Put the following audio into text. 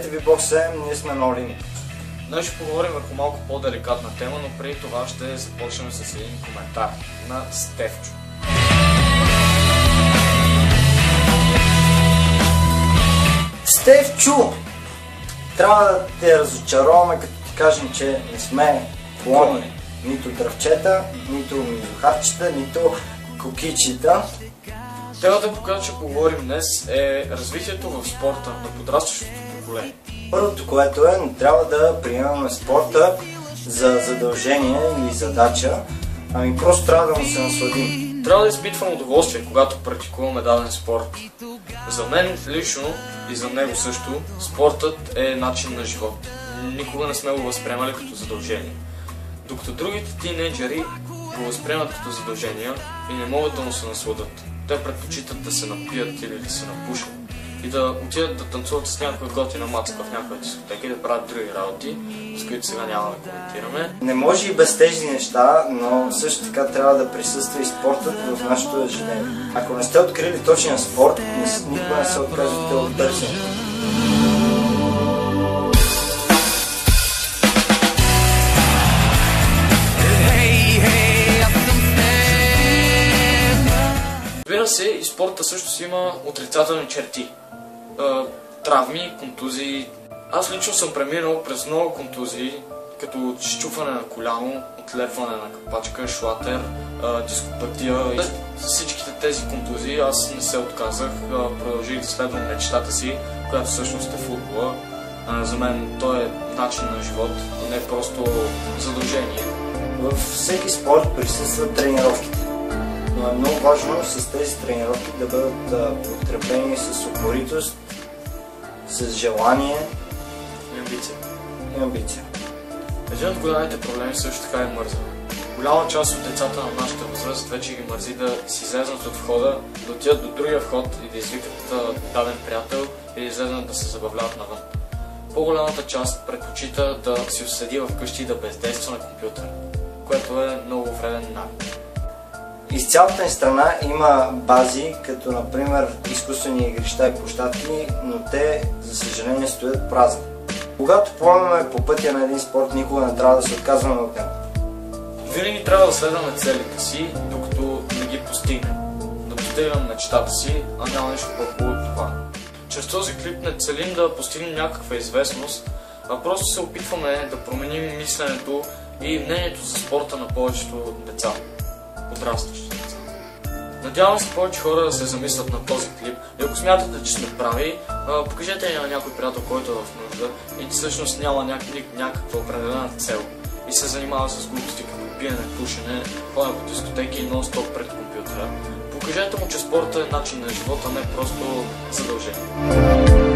ви Бог се, ние сме No Limit. Днес ще поговорим върху малко по-деликатна тема, но преди това ще започнем с един коментар на Стефчо. Стефчо! Трябва да те разочароваме, като ти кажем, че не сме клони. Нито дръвчета, нито мизухарчета, нито кукичита. Темата, по която ще поговорим днес, е развитието в спорта на подрастващото поколение. Първото, което е, не трябва да приемаме спорта за задължение или задача, ами просто трябва да му се насладим. Трябва да изпитвам удоволствие, когато практикуваме даден спорт. За мен лично и за него също, спортът е начин на живот. Никога не сме го възприемали като задължение. Докато другите тинейджери го възприемат като задължения и не могат да му се насладат. Те предпочитат да се напият или да се напушат и да отидат да танцуват с някоя готина мацка в някоя дискотека и да правят други работи, с които сега няма да коментираме. Не може и без тези неща, но също така трябва да присъства и спортът в нашето ежедневие. Ако не сте открили точния спорт, никога не се отказвате от търсенето. Разбира се, и спорта също си има отрицателни черти. Травми, контузии. Аз лично съм преминал през много контузии, като счупване на коляно, отлепване на капачка, шлатер, дископатия. За всичките тези контузии аз не се отказах, продължих да следвам мечтата си, която всъщност е футбола. За мен той е начин на живот, не просто задължение. Във всеки спорт присъстват тренировките. Но е много важно с тези тренировки да бъдат подкрепени с упоритост, с желание и амбиция. Един от голямите проблеми също така е мързане. Голяма част от децата на нашата възраст вече ги мързи да си излезнат от входа, да отидат до другия вход и да извикат даден приятел и да излезнат да се забавляват навън. По-голямата част предпочита да си седи вкъщи и да бездейства на компютъра, което е много вреден навик. Из цялата ни страна има бази, като например изкуствени игрища и площадки, но те, за съжаление, стоят празни. Когато поемаме по пътя на един спорт, никога не трябва да се отказваме от него. Винаги трябва да следваме целите си, докато не ги постигнем. Да постигнем мечтата си, а няма нещо по-хубаво от това. Чрез този клип не целим да постигнем някаква известност, а просто се опитваме да променим мисленето и мнението за спорта на повечето деца. Подрастващи деца. Надявам се повече хора да се замислят на този клип и ако смятате, че сме прави, покажете ни на някой приятел, който е в нужда и всъщност няма някаква определена цел и се занимава с глупости като пиене, пушене, ходене по дискотеки и нон-стоп пред компютъра. Покажете му, че спортът е начин на живота, а не просто задължение.